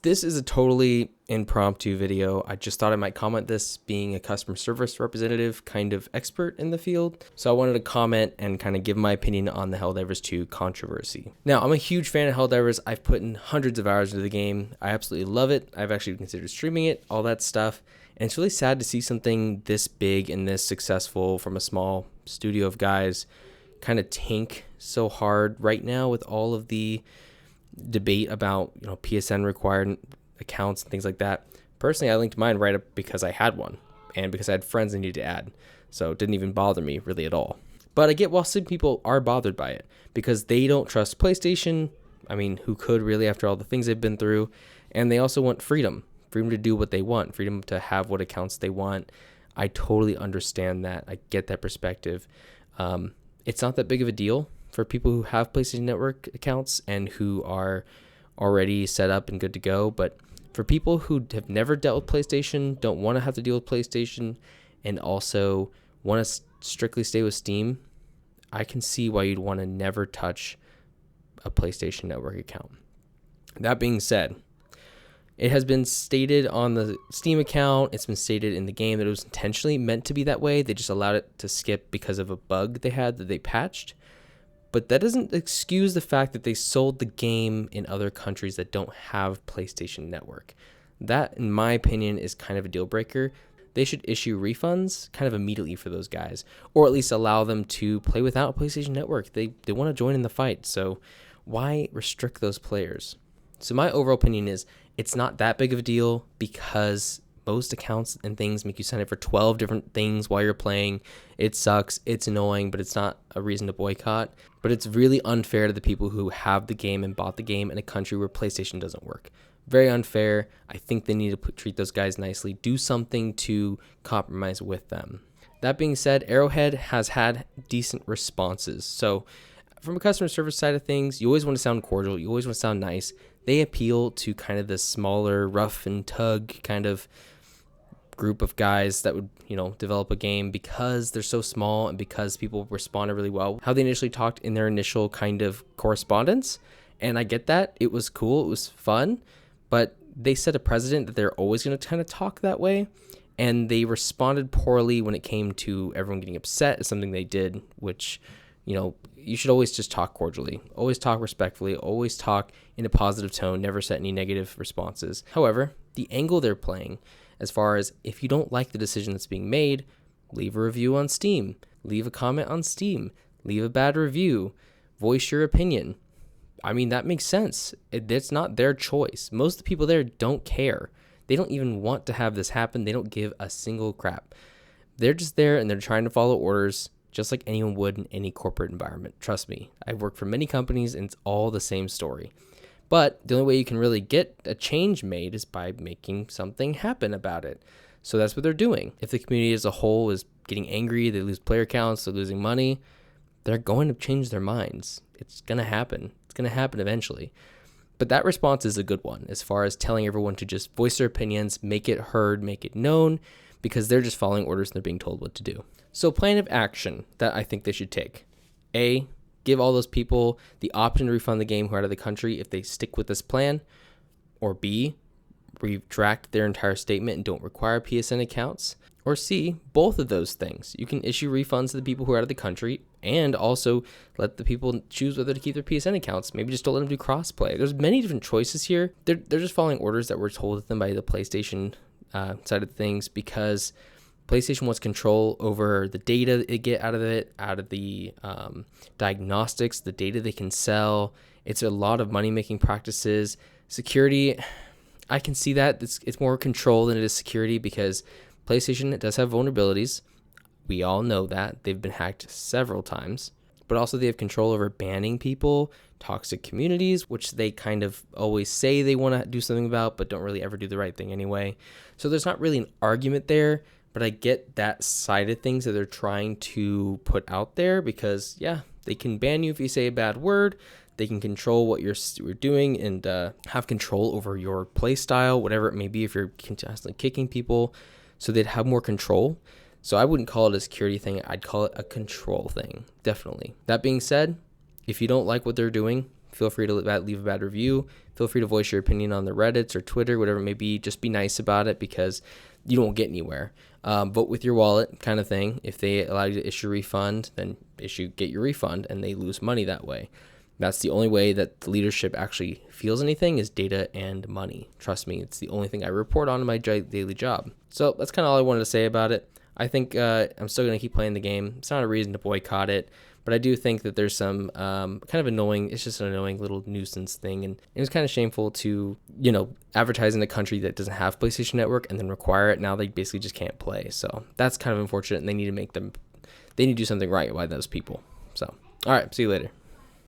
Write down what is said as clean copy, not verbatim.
This is a totally impromptu video. I just thought I might comment this, being a customer service representative, kind of expert in the field. So I wanted to comment and kind of give my opinion on the Helldivers 2 controversy. Now, I'm a huge fan of Helldivers. I've put in hundreds of hours into the game. I absolutely love it. I've actually considered streaming it, all that stuff. And it's really sad to see something this big and this successful from a small studio of guys kind of tank so hard right now with all of the debate about, PSN required accounts and things like that. Personally, I linked mine right up because I had one and because I had friends I needed to add. So it didn't even bother me really at all. But I get why some people are bothered by it because they don't trust PlayStation. I mean, who could really after all the things they've been through? And they also want freedom to do what they want, freedom to have what accounts they want. I totally understand that. I get that perspective. It's not that big of a deal for people who have PlayStation Network accounts and who are already set up and good to go. But for people who have never dealt with PlayStation, don't want to have to deal with PlayStation, and also want to strictly stay with Steam, I can see why you'd want to never touch a PlayStation Network account. That being said, it has been stated on the Steam account, it's been stated in the game that it was intentionally meant to be that way. They just allowed it to skip because of a bug they had that they patched. But that doesn't excuse the fact that they sold the game in other countries that don't have PlayStation Network. That, in my opinion, is kind of a deal breaker. They should issue refunds kind of immediately for those guys, or at least allow them to play without PlayStation Network. They want to join in the fight, so why restrict those players? So my overall opinion is it's not that big of a deal because most accounts and things make you sign up for 12 different things while you're playing. It sucks. It's annoying, but it's not a reason to boycott. But it's really unfair to the people who have the game and bought the game in a country where PlayStation doesn't work. Very unfair. I think they need to treat those guys nicely. Do something to compromise with them. That being said, Arrowhead has had decent responses. So from a customer service side of things, you always want to sound cordial. You always want to sound nice. They appeal to kind of the smaller, rough and tug kind of group of guys that would, develop a game because they're so small and because people responded really well. How they initially talked in their initial kind of correspondence. And I get that. It was cool. It was fun. But they set a precedent that they're always going to kind of talk that way. And they responded poorly when it came to everyone getting upset at something they did, which, you should always just talk cordially, always talk respectfully, always talk in a positive tone, never set any negative responses. However, the angle they're playing, as far as if you don't like the decision that's being made, leave a review on Steam, leave a comment on Steam, leave a bad review, voice your opinion. I mean, that makes sense. It's not their choice. Most of the people there don't care. They don't even want to have this happen. They don't give a single crap. They're just there and they're trying to follow orders just like anyone would in any corporate environment. Trust me, I've worked for many companies and it's all the same story. But the only way you can really get a change made is by making something happen about it. So that's what they're doing. If the community as a whole is getting angry, they lose player counts, they're losing money, they're going to change their minds. It's going to happen. It's going to happen eventually. But that response is a good one as far as telling everyone to just voice their opinions, make it heard, make it known, because they're just following orders and they're being told what to do. So plan of action that I think they should take. A, give all those people the option to refund the game who are out of the country if they stick with this plan. Or B, retract their entire statement and don't require PSN accounts. Or C, both of those things. You can issue refunds to the people who are out of the country and also let the people choose whether to keep their PSN accounts. Maybe just don't let them do crossplay. There's many different choices here. They're just following orders that were told to them by the PlayStation side of things because PlayStation wants control over the data they get out of it, out of the diagnostics, the data they can sell. It's a lot of money-making practices. Security, I can see that. It's more control than it is security because PlayStation does have vulnerabilities. We all know that. They've been hacked several times. But also they have control over banning people, toxic communities, which they kind of always say they want to do something about, but don't really ever do the right thing anyway. So there's not really an argument there. But I get that side of things that they're trying to put out there because, yeah, they can ban you if you say a bad word. They can control what you're doing and have control over your play style, whatever it may be, if you're constantly kicking people. So they'd have more control. So I wouldn't call it a security thing. I'd call it a control thing, definitely. That being said, if you don't like what they're doing, Feel free to leave a bad review. Feel free to voice your opinion on the Reddits or Twitter, whatever it may be. Just be nice about it, because you don't get anywhere. Vote with your wallet kind of thing. If they allow you to issue a refund, then get your refund, and they lose money that way. That's the only way that the leadership actually feels anything, is data and money. Trust me, it's the only thing I report on in my daily job. So that's kind of all I wanted to say about it. I think I'm still going to keep playing the game. It's not a reason to boycott it, but I do think that there's some kind of annoying, it's just an annoying little nuisance thing. And it was kind of shameful to, advertise in a country that doesn't have PlayStation Network and then require it. Now they basically just can't play. So that's kind of unfortunate, and they need to do something right by those people. So, all right, see you later.